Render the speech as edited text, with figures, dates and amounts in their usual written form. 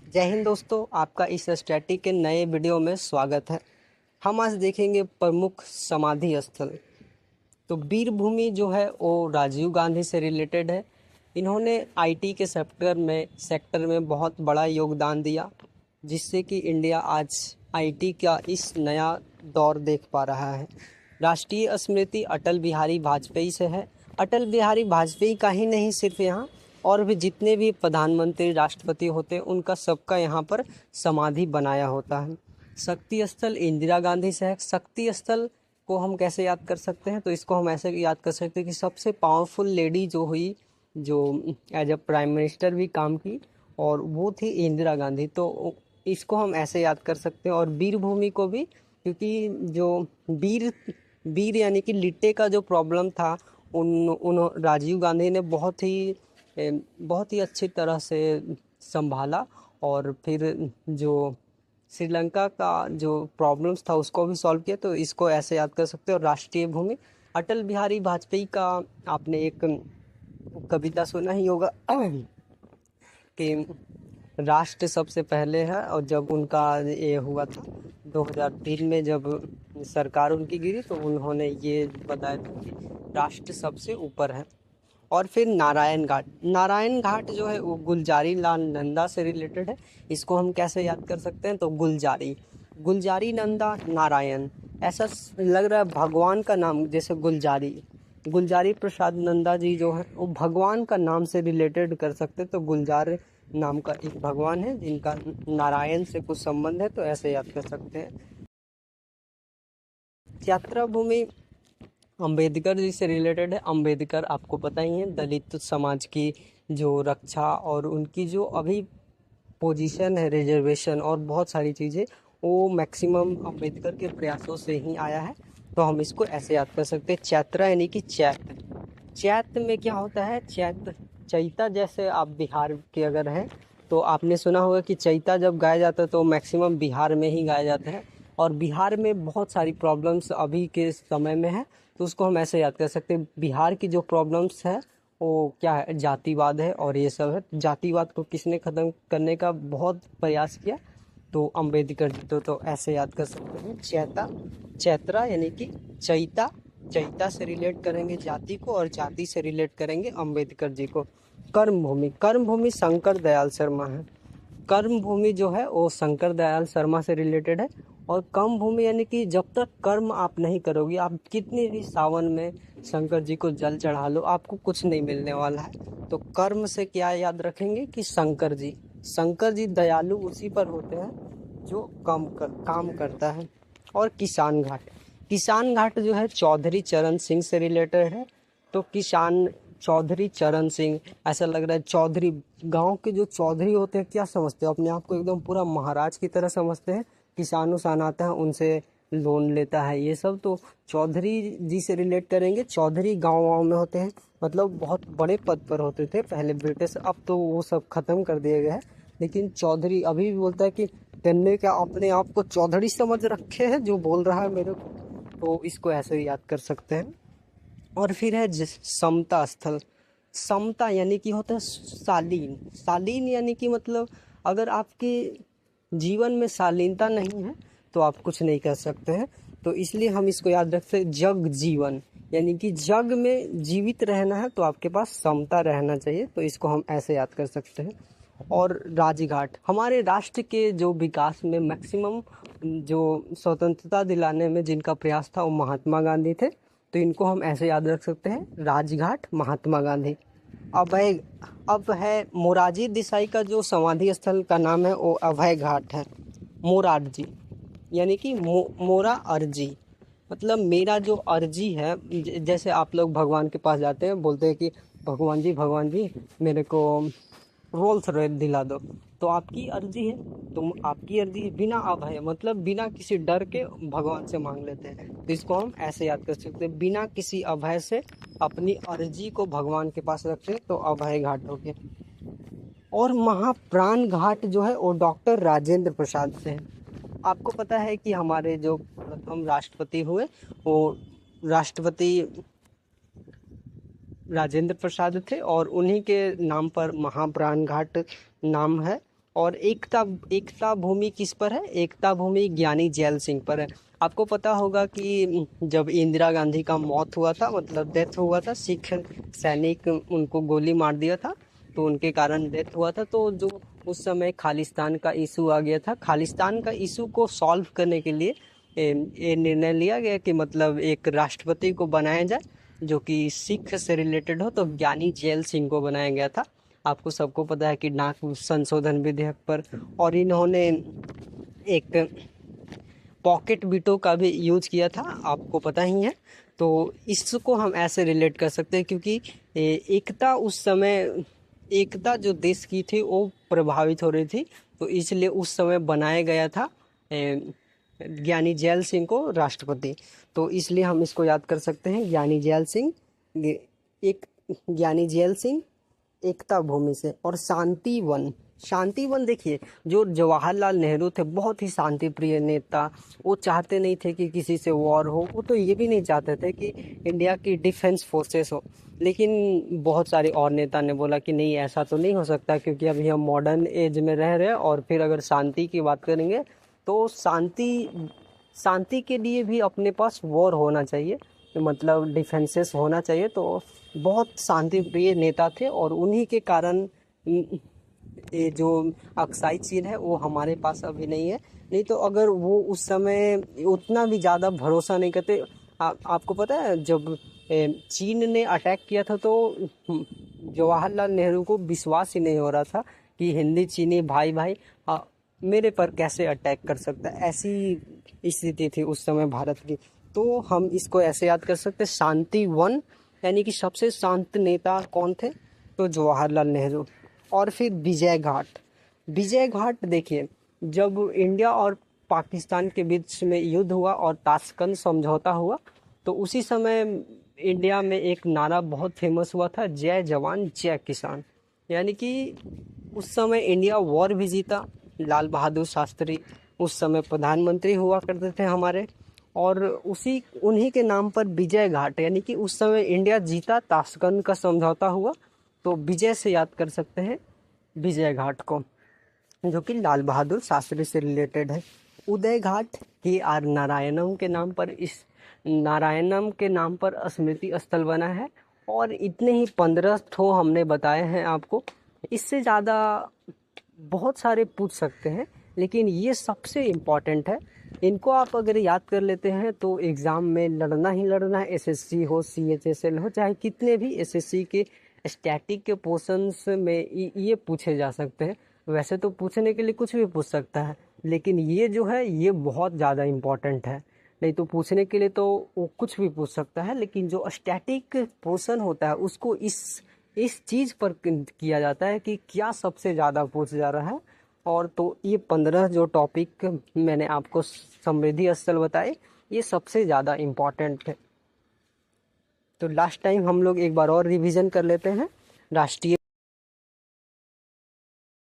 जय हिंद दोस्तों, आपका इस स्टैटिक के नए वीडियो में स्वागत है। हम आज देखेंगे प्रमुख समाधि स्थल। तो वीर भूमि जो है वो राजीव गांधी से रिलेटेड है। इन्होंने आईटी के सेक्टर में बहुत बड़ा योगदान दिया, जिससे कि इंडिया आज आईटी का इस नया दौर देख पा रहा है। राष्ट्रीय स्मृति अटल बिहारी वाजपेयी से है। अटल बिहारी वाजपेयी का ही नहीं, सिर्फ यहाँ और भी जितने भी प्रधानमंत्री राष्ट्रपति होते हैं उनका सबका यहाँ पर समाधि बनाया होता है। शक्ति स्थल इंदिरा गांधी से है। शक्ति स्थल को हम कैसे याद कर सकते हैं? तो इसको हम ऐसे याद कर सकते हैं कि सबसे पावरफुल लेडी जो हुई, जो एज अ प्राइम मिनिस्टर भी काम की, और वो थी इंदिरा गांधी। तो इसको हम ऐसे याद कर सकते हैं। और वीर भूमि को भी, क्योंकि जो वीर वीर यानी कि लिट्टे का जो प्रॉब्लम था, उन राजीव गांधी ने बहुत ही अच्छी तरह से संभाला, और फिर जो श्रीलंका का जो प्रॉब्लम्स था उसको भी सॉल्व किया। तो इसको ऐसे याद कर सकते हो। राष्ट्रीय भूमि अटल बिहारी वाजपेयी का आपने एक कविता सुना ही होगा कि राष्ट्र सबसे पहले है, और जब उनका ये हुआ था 2003 में, जब सरकार उनकी गिरी, तो उन्होंने ये बताया था कि राष्ट्र सबसे ऊपर है। और फिर नारायण घाट जो है वो गुलजारी लाल नंदा से रिलेटेड है। इसको हम कैसे याद कर सकते हैं? तो गुलजारी नंदा नारायण, ऐसा लग रहा है भगवान का नाम, जैसे गुलजारी प्रसाद नंदा जी जो है वो भगवान का नाम से रिलेटेड कर सकते हैं। तो गुलजार नाम का एक भगवान है जिनका नारायण से कुछ संबंध है, तो ऐसे याद कर सकते हैं। यात्रा भूमि अंबेडकर जी से रिलेटेड है। अंबेडकर आपको पता ही है, दलित समाज की जो रक्षा और उनकी जो अभी पोजीशन है, रिजर्वेशन और बहुत सारी चीज़ें, वो मैक्सिमम अंबेडकर के प्रयासों से ही आया है। तो हम इसको ऐसे याद कर सकते हैं। चैत्रा यानी कि चैत्र में क्या होता है? चैता, जैसे आप बिहार के अगर हैं तो आपने सुना होगा कि चैता जब गाया जाता है तो मैक्सिमम बिहार में ही गाया जाता है, और बिहार में बहुत सारी प्रॉब्लम्स अभी के समय में है। तो उसको हम ऐसे याद कर सकते हैं। बिहार की जो प्रॉब्लम्स है वो क्या है? जातिवाद है, और ये सब है। जातिवाद को किसने ख़त्म करने का बहुत प्रयास किया? तो अंबेडकर जी। तो ऐसे याद कर सकते हैं। चैत्रा यानी कि चैता से रिलेट करेंगे जाति को, और जाति से रिलेट करेंगे अंबेडकर जी को। कर्म भूमि शंकर दयाल शर्मा है। कर्म भूमि जो है वो शंकर दयाल शर्मा से रिलेटेड है। और कम भूमि यानी कि जब तक कर्म आप नहीं करोगे, आप कितनी भी सावन में शंकर जी को जल चढ़ा लो, आपको कुछ नहीं मिलने वाला है। तो कर्म से क्या याद रखेंगे कि शंकर जी दयालु उसी पर होते हैं जो काम करता है। और किसान घाट जो है चौधरी चरण सिंह से रिलेटेड है। तो चौधरी चरण सिंह, ऐसा लग रहा है चौधरी, गांव के जो चौधरी होते हैं क्या समझते हो अपने आप को? एकदम पूरा महाराज की तरह समझते हैं। किसान उसान आता है, उनसे लोन लेता है, ये सब। तो चौधरी जी से रिलेट करेंगे। चौधरी गाँव में होते हैं, मतलब बहुत बड़े पद पर होते थे पहले ब्रिटिश, अब तो वो सब खत्म कर दिए गए हैं। लेकिन चौधरी अभी भी बोलता है कि तेने क्या अपने आप को चौधरी समझ रखे हैं, जो बोल रहा है मेरे को। तो इसको ऐसे ही याद कर सकते हैं। और फिर है समता स्थल। समता यानी कि होता है शालीन यानी कि मतलब अगर आपके जीवन में शालीनता नहीं है तो आप कुछ नहीं कर सकते हैं। तो इसलिए हम इसको याद रखते हैं। जग जीवन यानी कि जग में जीवित रहना है तो आपके पास समता रहना चाहिए। तो इसको हम ऐसे याद कर सकते हैं। और राजघाट, हमारे राष्ट्र के जो विकास में मैक्सिमम जो स्वतंत्रता दिलाने में जिनका प्रयास था वो महात्मा गांधी थे। तो इनको हम ऐसे याद रख सकते हैं। राजघाट, महात्मा गांधी। अब है मोरारजी देसाई का जो समाधि स्थल का नाम है वो अभय घाट है। मोरारजी यानी कि मोरा अर्जी, मतलब मेरा जो अर्जी है। जैसे आप लोग भगवान के पास जाते हैं, बोलते हैं कि भगवान जी मेरे को रोल्स रॉयस दिला दो। तो आपकी अर्जी है, तुम आपकी अर्जी है, बिना अभय मतलब बिना किसी डर के भगवान से मांग लेते हैं। तो इसको हम ऐसे याद कर सकते हैं। बिना किसी अभय से अपनी अर्जी को भगवान के पास रखते हैं, तो अभय घाट हो गया। और महाप्राण घाट जो है वो डॉक्टर राजेंद्र प्रसाद से है। आपको पता है कि हमारे जो प्रथम राष्ट्रपति हुए वो राष्ट्रपति राजेंद्र प्रसाद थे, और उन्हीं के नाम पर महाप्राण घाट नाम है। और एकता एकता भूमि किस पर है? एकता भूमि ज्ञानी जैल सिंह पर है। आपको पता होगा कि जब इंदिरा गांधी का मौत हुआ था, मतलब डेथ हुआ था, सिख सैनिक उनको गोली मार दिया था, तो उनके कारण डेथ हुआ था। तो जो उस समय खालिस्तान का इशू आ गया था, खालिस्तान का इशू को सॉल्व करने के लिए ये निर्णय लिया गया कि मतलब एक राष्ट्रपति को बनाया जाए जो कि सिख से रिलेटेड हो, तो ज्ञानी जैल सिंह को बनाया गया था। आपको सबको पता है कि नागरिक संशोधन विधेयक पर, और इन्होंने एक पॉकेट बीटों का भी यूज किया था, आपको पता ही है। तो इसको हम ऐसे रिलेट कर सकते हैं क्योंकि एकता उस समय, एकता जो देश की थी वो प्रभावित हो रही थी, तो इसलिए उस समय बनाया गया था ज्ञानी जैल सिंह को राष्ट्रपति। तो इसलिए हम इसको याद कर सकते हैं, ज्ञानी जैल सिंह, एक ज्ञानी जैल सिंह एकता भूमि से। और शांति वन, शांति वन देखिए, जो जवाहरलाल नेहरू थे बहुत ही शांति प्रिय नेता। वो चाहते नहीं थे कि किसी से वॉर हो, वो तो ये भी नहीं चाहते थे कि इंडिया की डिफेंस फोर्सेस हो। लेकिन बहुत सारे और नेता ने बोला कि नहीं, ऐसा तो नहीं हो सकता क्योंकि अभी हम मॉडर्न एज में रह रहे हैं, और फिर अगर शांति की बात करेंगे तो शांति के लिए भी अपने पास वॉर होना चाहिए, मतलब डिफेंसेस होना चाहिए। तो बहुत शांति प्रिय नेता थे, और उन्हीं के कारण ये जो अक्साई चीन है वो हमारे पास अभी नहीं है। नहीं तो अगर वो उस समय उतना भी ज़्यादा भरोसा नहीं करते। आपको पता है जब चीन ने अटैक किया था तो जवाहरलाल नेहरू को विश्वास ही नहीं हो रहा था कि हिंदी चीनी भाई भाई मेरे पर कैसे अटैक कर सकता है, ऐसी स्थिति थी उस समय भारत की। तो हम इसको ऐसे याद कर सकते हैं, शांति वन, यानी कि सबसे शांत नेता कौन थे? तो जवाहरलाल नेहरू। और फिर विजय घाट, विजय घाट देखिए, जब इंडिया और पाकिस्तान के बीच में युद्ध हुआ और ताशकंद समझौता हुआ, तो उसी समय इंडिया में एक नारा बहुत फेमस हुआ था, जय जवान जय किसान। यानी कि उस समय इंडिया वॉर भी जीता, लाल बहादुर शास्त्री उस समय प्रधानमंत्री हुआ करते थे हमारे, और उन्हीं के नाम पर विजय घाट, यानी कि उस समय इंडिया जीता, ताशकंद का समझौता हुआ, तो विजय से याद कर सकते हैं विजय घाट को, जो कि लाल बहादुर शास्त्री से रिलेटेड है। उदय घाट KR नारायणम के नाम पर, इस नारायणम के नाम पर स्मृति स्थल बना है। और इतने ही 15 ठो हमने बताए हैं आपको, इससे ज़्यादा बहुत सारे पूछ सकते हैं, लेकिन ये सबसे इम्पॉर्टेंट है। इनको आप अगर याद कर लेते हैं तो एग्ज़ाम में लड़ना ही लड़ना है, SSC हो, CHSL हो, चाहे कितने भी SSC के स्टैटिक के पोर्शंस में ये पूछे जा सकते हैं। वैसे तो पूछने के लिए कुछ भी पूछ सकता है, लेकिन ये जो है ये बहुत ज़्यादा इम्पॉर्टेंट है। नहीं तो पूछने के लिए तो वो कुछ भी पूछ सकता है, लेकिन जो स्टैटिक पोर्शन होता है उसको इस चीज़ पर किया जाता है कि क्या सबसे ज़्यादा पूछ जा रहा है। और तो ये 15 जो टॉपिक मैंने आपको समृद्धि स्थल बताए, ये सबसे ज़्यादा इम्पॉर्टेंट है। तो लास्ट टाइम हम लोग एक बार और रिवीजन कर लेते हैं। राष्ट्रीय